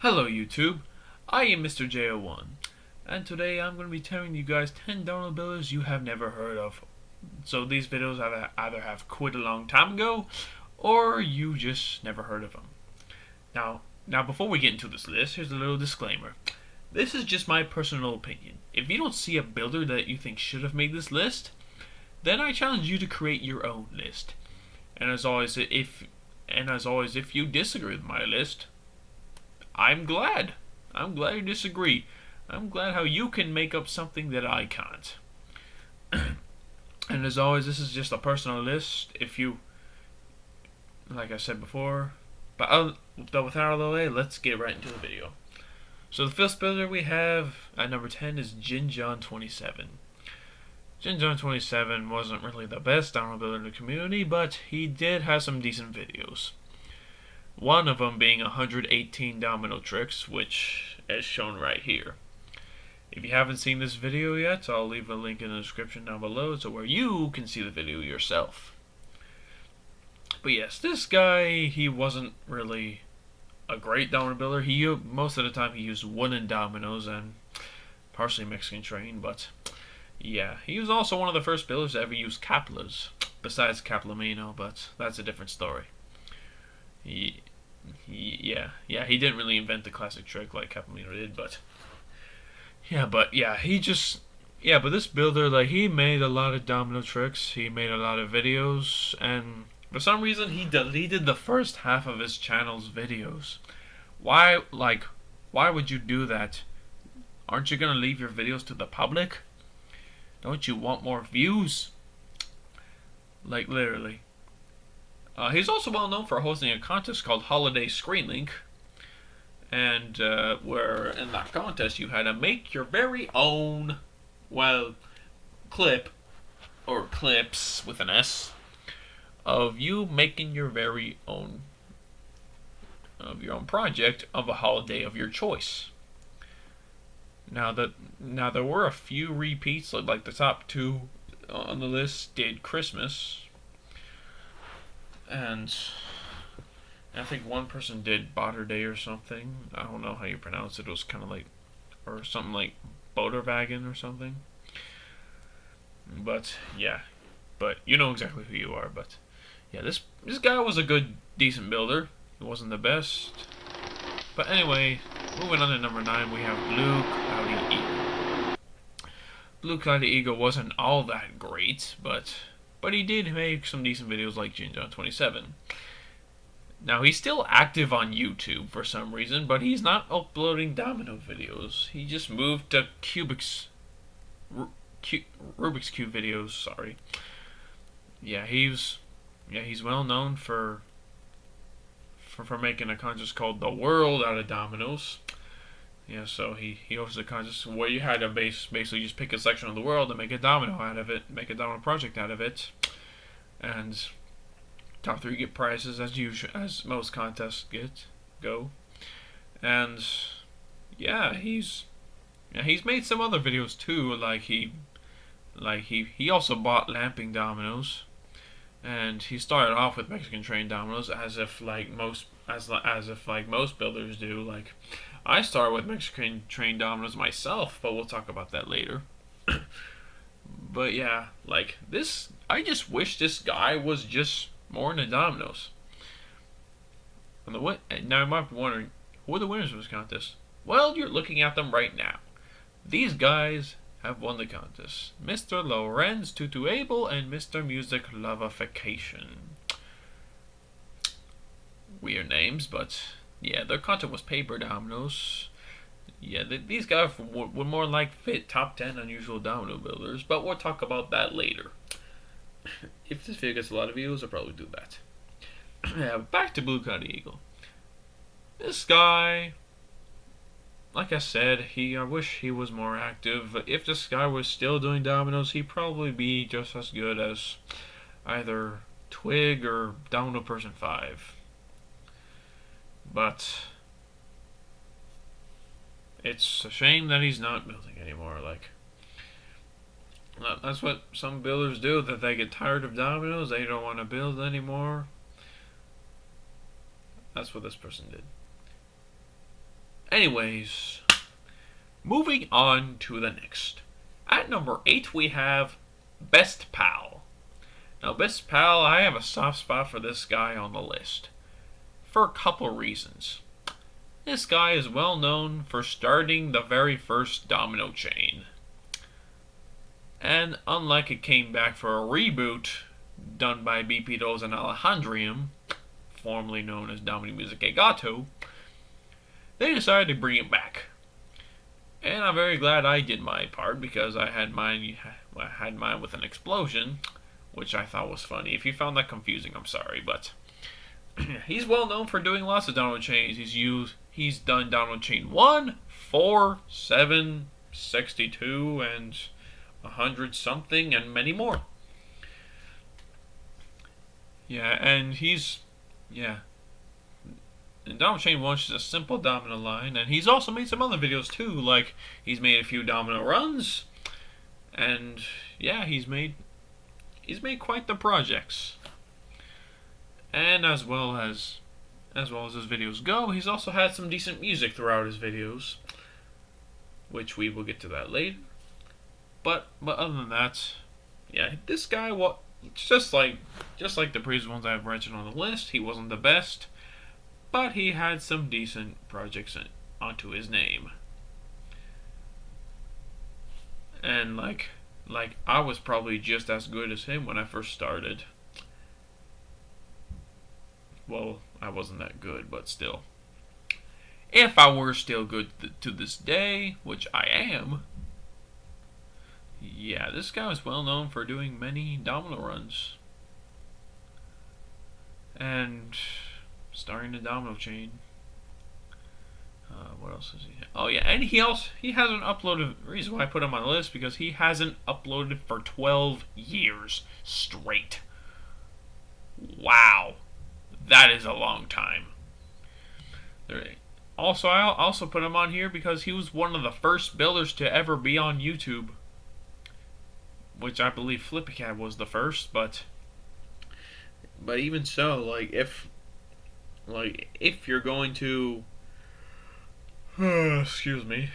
Hello YouTube, I am Mr.J01, and today I'm going to be telling you guys 10 domino builders you have never heard of. So these videos either have quit a long time ago, or you just never heard of them. Now before we get into this list, here's a little disclaimer. This is just my personal opinion. If you don't see a builder that you think should have made this list, then I challenge you to create your own list. And as always, if you disagree with my list, I'm glad. I'm glad you disagree. I'm glad how you can make up something that I can't. And as always, this is just a personal list. If you, like I said before, but without out of the way, let's get right into the video. So the first builder we have at number 10 is XDomino27. XDomino27 wasn't really the best domino builder in the community, but he did have some decent videos. One of them being 118 domino tricks, which is shown right here. If you haven't seen this video yet, I'll leave a link in the description down below so where you can see the video yourself. But yes, this guy, he wasn't really a great domino builder. Most of the time he used wooden dominoes and partially Mexican train, but yeah, he was also one of the first builders to ever use caplas, besides Domino, but that's a different story. He didn't really invent the classic trick like Domino did, but this builder, like, he made a lot of domino tricks, he made a lot of videos, and for some reason he deleted the first half of his channel's videos. Why would you do that? Aren't you gonna leave your videos to the public? Don't you want more views? Like, literally. He's also well known for hosting a contest called Holiday Screen Link, and where in that contest you had to make your very own, clip, or clips with an S, of you making your very own, project of a holiday of your choice. Now there were a few repeats, like the top two on the list did Christmas. And I think one person did Botter Day or something. I don't know how you pronounce it. It was kind of like, or something like Boterwagen or something. But yeah, you know exactly who you are. But yeah, this guy was a good, decent builder. He wasn't the best. But anyway, moving on to number 9, we have Blue Cloudy Eagle. Blue Cloudy Eagle wasn't all that great, but he did make some decent videos like XDomino27. Now, he's still active on YouTube for some reason, but he's not uploading domino videos. He just moved to Rubik's Cube videos, sorry. He's well known for making a contest called The World out of dominoes. Yeah, so he hosted a contest where you had to basically just pick a section of the world and make a domino out of it, make a domino project out of it, and top 3 get prizes as most contests go. And yeah, he's made some other videos too, like he also bought lamping dominoes, and he started off with Mexican train dominoes as if most builders do. Like, I started with Mexican train dominoes myself, but we'll talk about that later. But yeah, like this, I just wish this guy was just more into dominoes. Now you might be wondering, who are the winners of this contest? Well, you're looking at them right now. These guys have won the contest. Mr. Lorenz Tutu Abel and Mr. Music Lovification. Weird names, but yeah, their content was paper dominoes. Yeah, these guys would more like fit top 10 unusual domino builders, but we'll talk about that later. If this video gets a lot of views, I'll probably do that. Yeah, back to Blue Cloudy Eagle. This guy, like I said, I wish he was more active. If this guy was still doing dominoes, he'd probably be just as good as either Twig or Domino Person 5. But it's a shame that he's not building anymore. Like, that's what some builders do, that they get tired of dominoes, they don't want to build anymore. That's what this person did. Anyways, moving on to the next. At number 8, we have Best Pal. Now, Best Pal, I have a soft spot for this guy on the list. For a couple reasons. This guy is well known for starting the very first domino chain. And unlike it came back for a reboot done by Bipedals and Alejandrium, formerly known as Domino Music e Gato, they decided to bring it back. And I'm very glad I did my part because I had mine with an explosion, which I thought was funny. If you found that confusing, I'm sorry, but he's well known for doing lots of domino chains. He's done domino chain 1, 4, 7, 62, and 100 something, and many more. Yeah, and and Domino Chain 1 is a simple domino line, and he's also made some other videos too, like he's made a few domino runs, and yeah, he's made quite the projects. And as well as his videos go, he's also had some decent music throughout his videos, which we will get to that later. But other than that, yeah, this guy, just like the previous ones I've mentioned on the list, he wasn't the best, but he had some decent projects onto his name. And like I was probably just as good as him when I first started. Well, I wasn't that good, but still. If I were still good to this day, which I am, yeah, this guy was well known for doing many domino runs. And starting the domino chain. What else is he? Oh yeah, and he hasn't uploaded. The reason why I put him on the list because he hasn't uploaded for 12 years straight. Wow, that is a long time. Also, I also put him on here because he was one of the first builders to ever be on YouTube, which I believe FlippyCat was the first, but even so, if you're going to excuse me,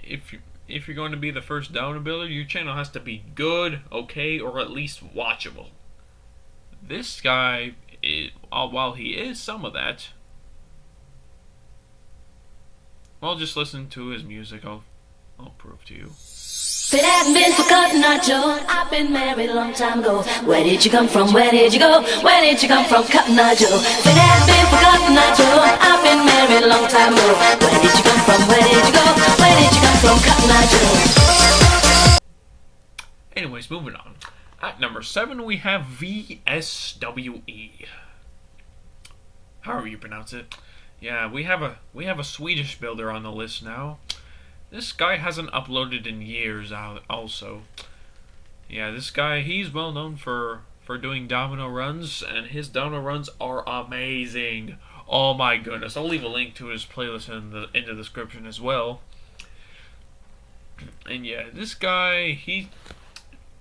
if you're going to be the first domino builder, your channel has to be good, okay, or at least watchable. This guy, while he is some of that, well, just listen to his music. I'll prove to you. If it hadn't been for Cotton Eye Joe, I've been married a long time ago. Where did you come from? Where did you go? Where did you come from, Cotton Eye Joe? If it hadn't been for Cotton Eye Joe, I've been married a long time ago. Where did you come from? Where did you go? Where did you come from, Cotton Eye Joe? Anyways, moving on. At number 7, we have VSWE. However you pronounce it. Yeah, we have a Swedish builder on the list now. This guy hasn't uploaded in years also. Yeah, this guy, he's well known for doing domino runs, and his domino runs are amazing. Oh my goodness. I'll leave a link to his playlist in the description as well. And yeah, this guy,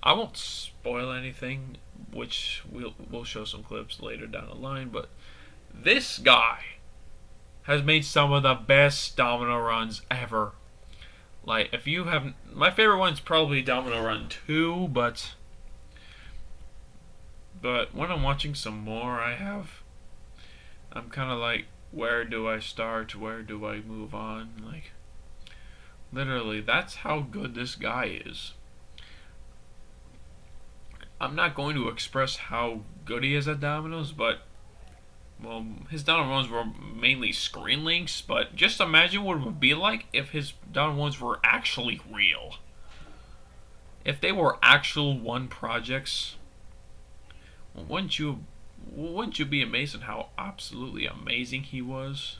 I won't spoil anything, which we'll show some clips later down the line, but this guy has made some of the best domino runs ever. Like, if you haven't, my favorite one is probably Domino Run 2, but when I'm watching some more, I'm kind of like, where do I start? Where do I move on? Like, literally, that's how good this guy is. I'm not going to express how good he is at dominoes, but well, his domino runs were mainly screen links, but just imagine what it would be like if his domino runs were actually real. If they were actual one projects, wouldn't you be amazed at how absolutely amazing he was?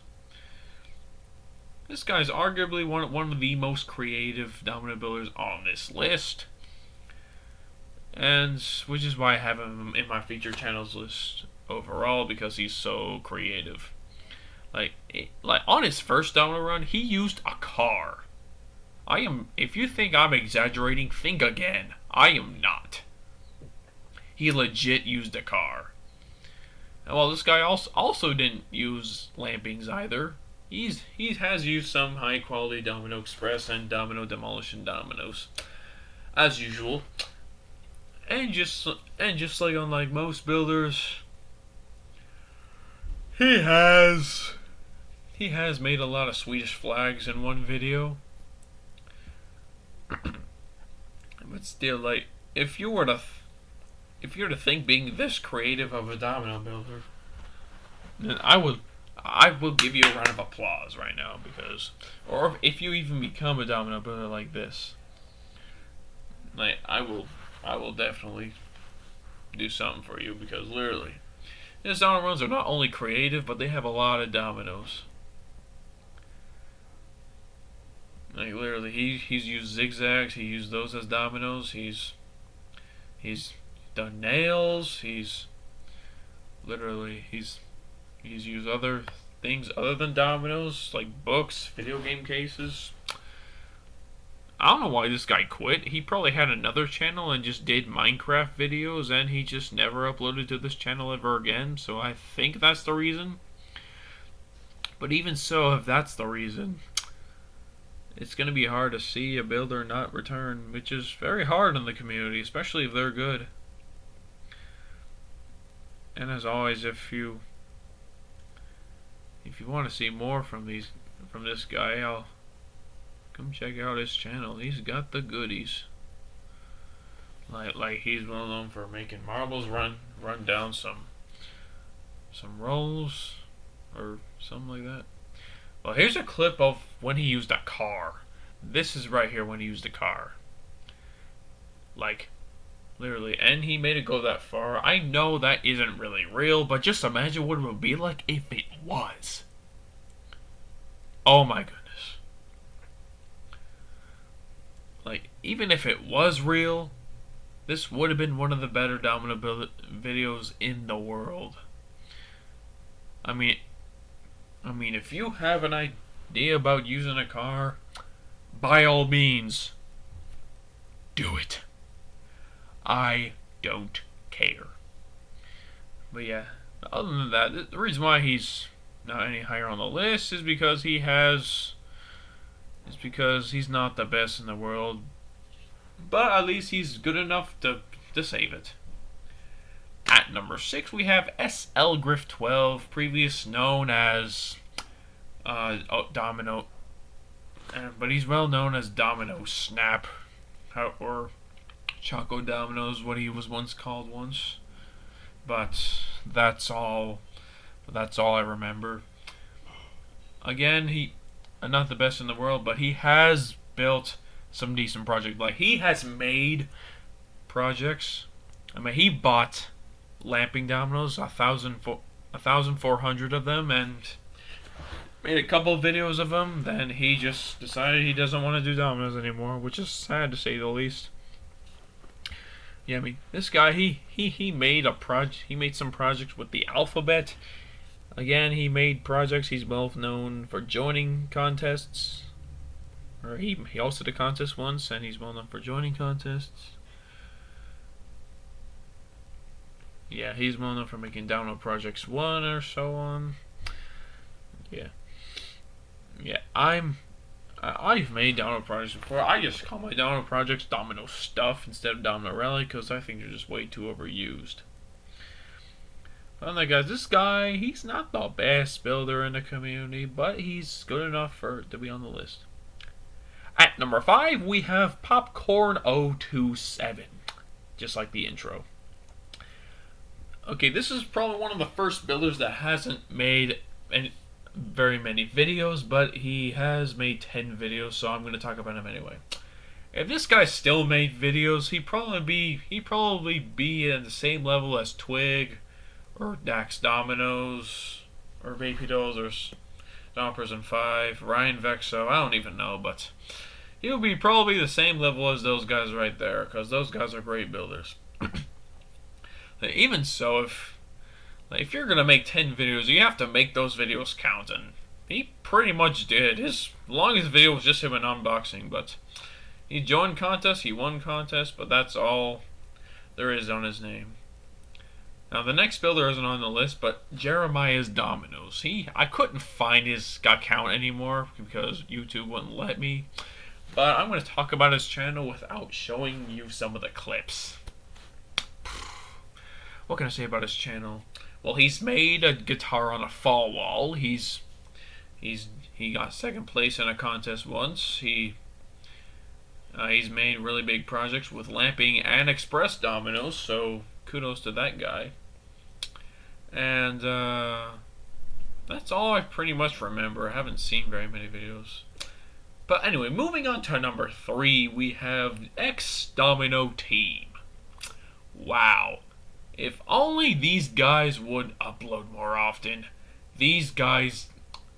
This guy's arguably one of the most creative domino builders on this list, and which is why I have him in my featured channels list overall, because he's so creative. Like on his first domino run, he used a car. If you think I'm exaggerating, think again. I am not. He legit used a car. Well, this guy also didn't use lampings either. he has used some high quality Domino Express and Domino Demolition dominoes, as usual. And just like unlike most builders, he has made a lot of Swedish flags in one video. But still, like, if you were to think being this creative of a domino builder, then I will give you a round of applause right now, because, or if you even become a domino builder like this, like, I will definitely do something for you, because literally, his domino runs are not only creative, but they have a lot of dominoes. Like, literally, he's used zigzags. He used those as dominoes. He's done nails. He's used other things other than dominoes, like books, video game cases. I don't know why this guy quit. He probably had another channel and just did Minecraft videos, and he just never uploaded to this channel ever again. So I think that's the reason. But even so, if that's the reason, it's going to be hard to see a builder not return, which is very hard in the community, especially if they're good. And as always, if you want to see more from this guy, I'll come check out his channel. He's got the goodies. Like he's well known for making marbles run down some rolls or something like that. Well, here's a clip of when he used a car. This is right here when he used a car. Like, literally, and he made it go that far. I know that isn't really real, but just imagine what it would be like if it was. Oh my goodness. Like, even if it was real, this would have been one of the better domino build videos in the world. I mean, if you have an idea about using a car, by all means, do it. I don't care. But yeah, other than that, the reason why he's not any higher on the list is because he's not the best in the world. But at least he's good enough to save it. At number 6, we have SL Griff 12, previous known as Domino, but he's well known as Domino Snap, or Choco Dominoes, what he was once called once. But that's all I remember. Again, he not the best in the world, but he has built some decent projects. Like, he has made projects. I mean, he bought lamping dominoes, 1,400 of them, and made a couple of videos of them. Then he just decided he doesn't want to do dominoes anymore, which is sad to say the least. Yeah, I mean, this guy, he made some projects with the alphabet. Again, he made projects. He's well known for joining contests. Or he hosted a contest once, and he's well known for joining contests. Yeah, he's well known for making Domino Projects 1 or so on. Yeah. Yeah, I've made Domino Projects before. I just call my Domino Projects Domino Stuff instead of Domino Rally, because I think they're just way too overused. But like, guys, this guy, he's not the best builder in the community, but he's good enough to be on the list. At number 5, we have Popcorn027, just like the intro. Okay, this is probably one of the first builders that hasn't made very many videos, but he has made 10 videos, so I'm going to talk about him anyway. If this guy still made videos, he'd probably be at the same level as Twig, or Dax Dominoes, or Vapidos, or Domprison 5, Ryan Vexo, I don't even know, but he'll be probably the same level as those guys right there, because those guys are great builders. Even so, if you're going to make 10 videos, you have to make those videos count, and he pretty much did. His longest video was just him an unboxing, but he joined contests, he won contests, but that's all there is on his name. Now the next builder isn't on the list, but Jeremiah's Dominoes. I couldn't find his account anymore because YouTube wouldn't let me. But I'm going to talk about his channel without showing you some of the clips. What can I say about his channel? Well, he's made a guitar on a fall wall. He got second place in a contest once. He's made really big projects with lamping and express dominoes, so kudos to that guy. And that's all I pretty much remember. I haven't seen very many videos. But anyway, moving on to number 3, we have XDominoTeam. Wow. If only these guys would upload more often. These guys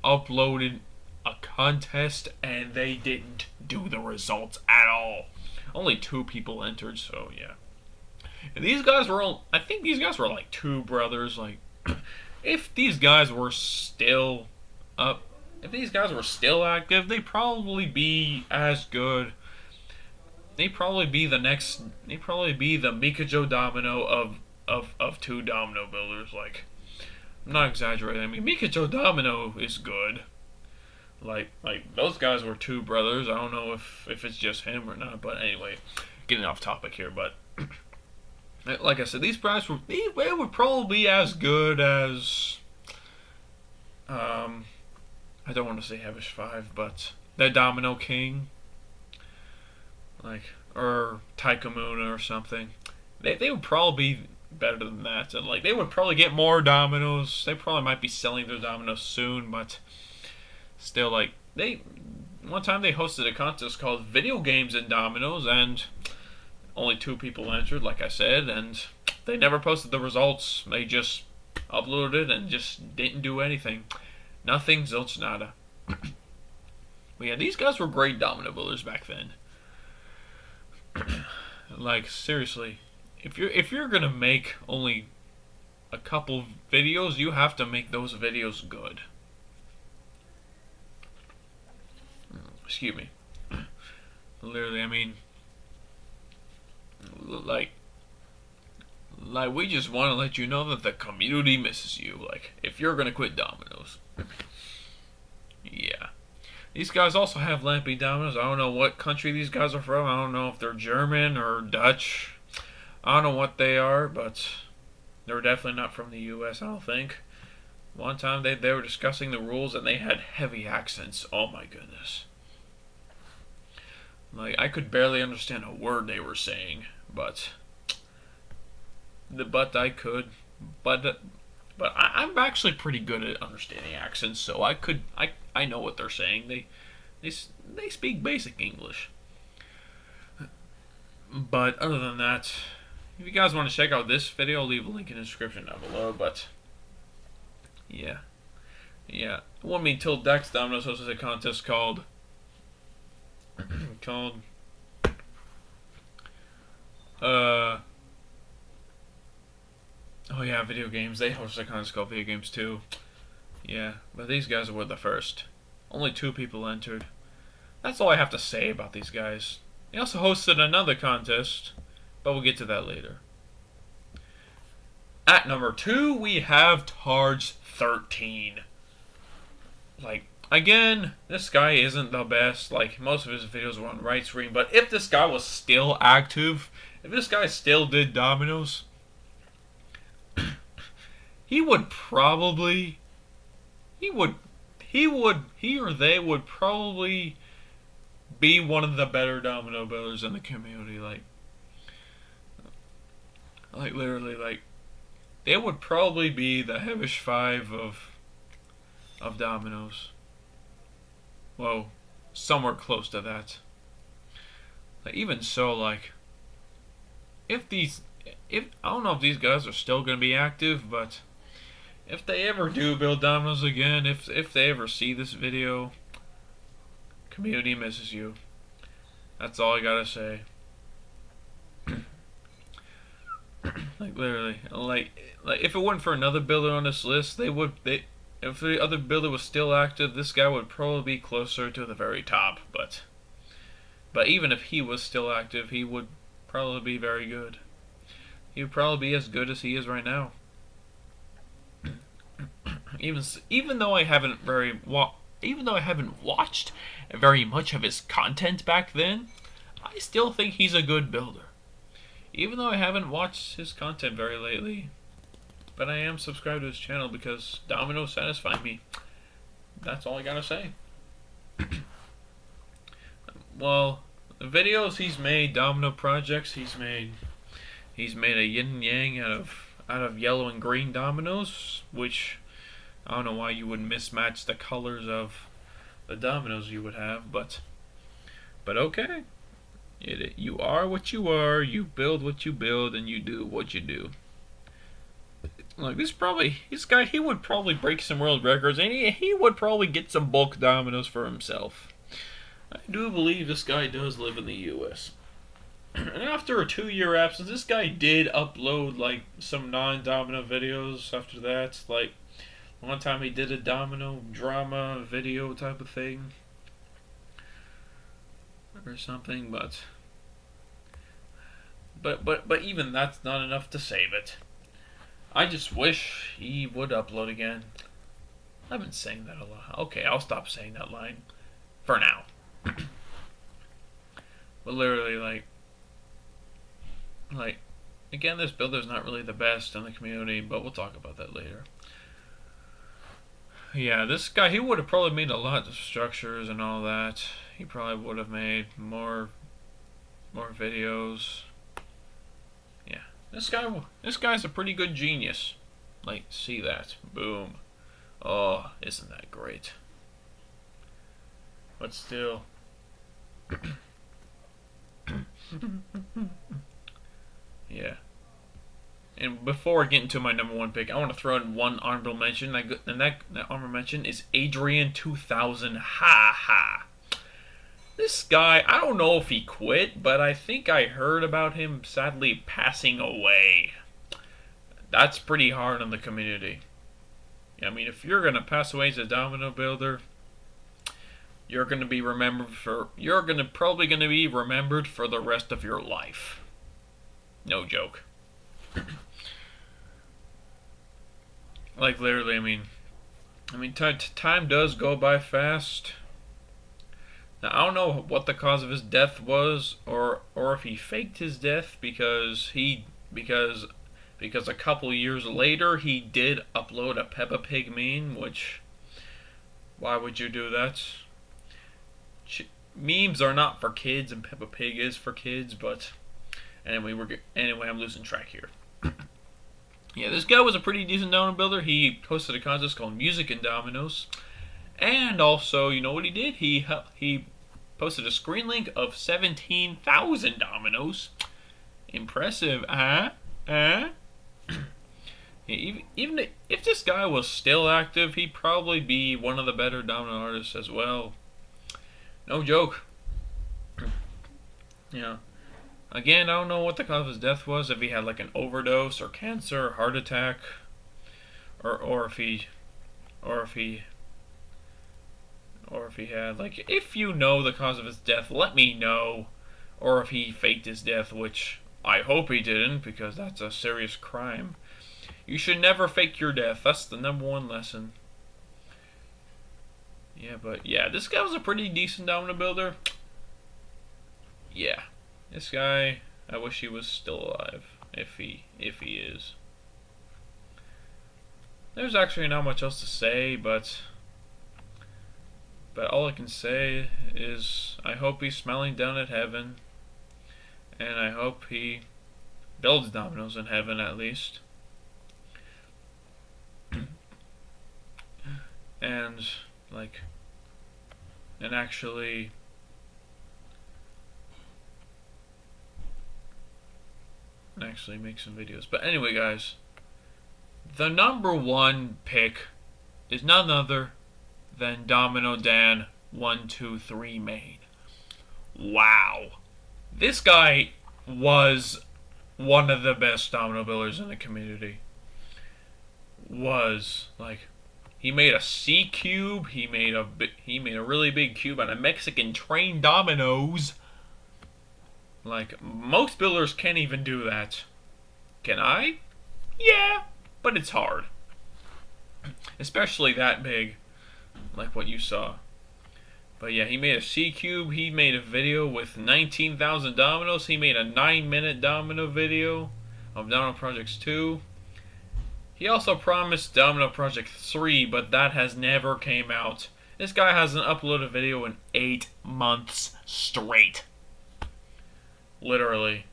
uploaded a contest and they didn't do the results at all. Only 2 people entered, so yeah. And these guys were all, I think these guys were like 2 brothers. Like, if these guys were still up, if these guys were still active, they'd probably be as good. They'd probably be the Mr.J Domino of 2 domino builders. Like, I'm not exaggerating. I mean, Mr.J Domino is good. Like those guys were 2 brothers. I don't know if it's just him or not. But anyway, getting off topic here. But like I said, these guys were probably be as good as I don't want to say Heavish 5, but the Domino King, like, or Taikamuna or something. They would probably be better than that, and like they would probably get more dominoes. They probably might be selling their dominoes soon, but still, like, one time they hosted a contest called Video Games and Dominoes, and only 2 people entered, like I said, and they never posted the results. They just uploaded it and just didn't do anything. Nothing, zilch, nada. But yeah, these guys were great domino builders back then. Like, seriously, if you're gonna make only a couple videos, you have to make those videos good. Excuse me. Literally, I mean, like we just want to let you know that the community misses you. Like, if you're gonna quit dominoes. Yeah. These guys also have lampy dominoes. I don't know what country these guys are from. I don't know if they're German or Dutch. I don't know what they are, but they're definitely not from the US, I don't think. One time they were discussing the rules and they had heavy accents. Oh my goodness. Like, I could barely understand a word they were saying, but I could. But I'm actually pretty good at understanding accents, so I know what they're saying. They speak basic English. But other than that, if you guys want to check out this video, I'll leave a link in the description down below. But yeah. One Me Till Dex Dominoes hosted a contest called oh yeah, video games. They hosted a contest called Video Games too. Yeah, but these guys were the first. Only 2 people entered. That's all I have to say about these guys. They also hosted another contest, but we'll get to that later. At number 2, we have Targe13. Like, again, this guy isn't the best. Like, most of his videos were on right screen, but if this guy was still active, if this guy still did dominoes, he or they would probably be one of the better domino builders in the community. Like literally, like, they would probably be the Heavish 5 of dominoes. Well, somewhere close to that. Like, even so, like, if I don't know if these guys are still gonna be active, but if they ever do build dominoes again, if they ever see this video, community misses you. That's all I gotta say. Like, literally, like if it weren't for another builder on this list, if the other builder was still active, this guy would probably be closer to the very top. But even if he was still active, he would probably be very good. He would probably be as good as he is right now. even though I haven't even though I haven't watched very much of his content back then, I still think he's a good builder. Even though I haven't watched his content very lately, but I am subscribed to his channel because dominoes satisfy me. That's all I gotta say. Well, the videos he's made, domino projects he's made a yin and yang out of yellow and green dominoes, which I don't know why you would mismatch the colors of the dominoes you would have, but okay. You are what you are, you build what you build, and you do what you do. Like this guy, he would probably break some world records, and he would probably get some bulk dominoes for himself. I do believe this guy does live in the U.S. And after a 2-year absence, this guy did upload like some non-domino videos after that. Like one time he did a domino drama video type of thing or something, but even that's not enough to save it. I just wish he would upload again. I've been saying that a lot. Okay, I'll stop saying that line for now. But literally, like again, this builder's not really the best in the community, but we'll talk about that later. Yeah, this guy, he would have probably made a lot of structures and all that. He probably would have made more videos. Yeah, this guy's a pretty good genius. Like, see that? Boom. Oh, isn't that great? But still. Yeah. And before I get into my number 1 pick, I want to throw in one honorable mention, and that honorable mention is Adrian 2000. Ha ha. This guy, I don't know if he quit, but I think I heard about him sadly passing away. That's pretty hard on the community. I mean, if you're gonna pass away as a domino builder, you're gonna be remembered for. Probably gonna be remembered for the rest of your life. No joke. Like literally, I mean, time does go by fast. Now I don't know what the cause of his death was, or if he faked his death because a couple years later he did upload a Peppa Pig meme. Which, why would you do that? Memes are not for kids, and Peppa Pig is for kids. But anyway, I'm losing track here. Yeah, this guy was a pretty decent domino builder. He hosted a contest called Music and Dominoes. And also, you know what he did? He posted a screen link of 17,000 dominoes. Impressive, Even if this guy was still active, he'd probably be one of the better domino artists as well. No joke. Yeah. Again, I don't know what the cause of his death was. If he had like an overdose or cancer or heart attack, or if he had, like, if you know the cause of his death, let me know. Or if he faked his death, which I hope he didn't, because that's a serious crime. You should never fake your death. That's the number 1 lesson. Yeah, but yeah, this guy was a pretty decent domino builder. Yeah. This guy, I wish he was still alive, if he is. There's actually not much else to say, but all I can say is I hope he's smiling down at heaven, and I hope he builds dominoes in heaven at least. And actually make some videos. But anyway, guys, the number 1 pick is none other than Domino Dan 123 Main. Wow, this guy was one of the best domino builders in the community. He made a C cube. He made a really big cube out of Mexican train dominoes. Like, most builders can't even do that. Can I? Yeah, but it's hard. especially that big, like what you saw. But yeah, he made a C cube. He made a video with 19,000 dominoes. He made a 9-minute domino video of Domino Projects 2. He also promised Domino Project 3, but that has never came out. This guy hasn't uploaded a video in 8 months straight. Literally.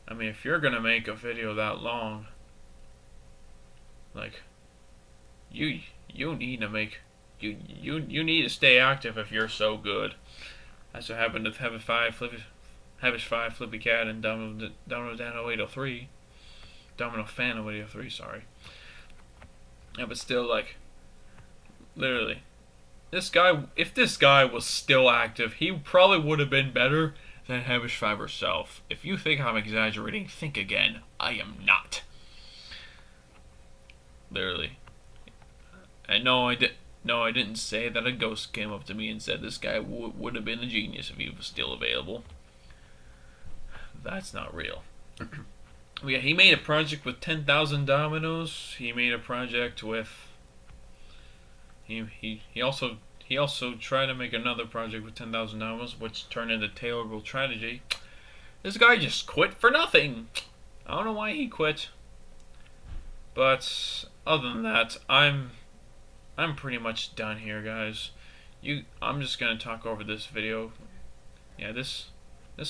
I mean, if you're gonna make a video that long, like, you need to make, you need to stay active if you're so good. That's what happened to Habit 5, Flippy Cat, and Domino Dano 803. Domino Fan 803, sorry. Yeah, but still, like, literally, this guy, if this guy was still active, he probably would have been better than Havish 5 herself. If you think I'm exaggerating, think again. I am not. Literally. And no, I didn't say that a ghost came up to me and said this guy would have been a genius if he was still available. That's not real. Yeah, he made a project with 10,000 dominoes. He made a project with. He also tried to make another project with 10,000 dominoes, which turned into Terrible Tragedy. This guy just quit for nothing. I don't know why he quit. But other than that, I'm pretty much done here, guys. I'm just gonna talk over this video. Yeah, this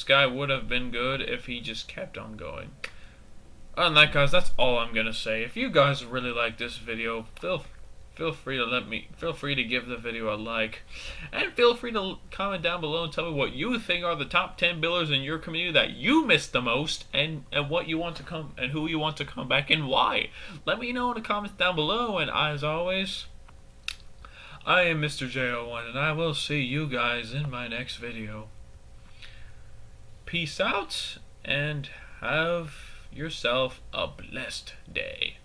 guy would have been good if he just kept on going. Other than that, guys, that's all I'm gonna say. If you guys really like this video, feel free to give the video a like, and feel free to comment down below and tell me what you think are the top 10 builders in your community that you missed the most, and what you want to come and who you want to come back and why. Let me know in the comments down below. And as always, I am Mr.J01, and I will see you guys in my next video. Peace out, and have yourself a blessed day.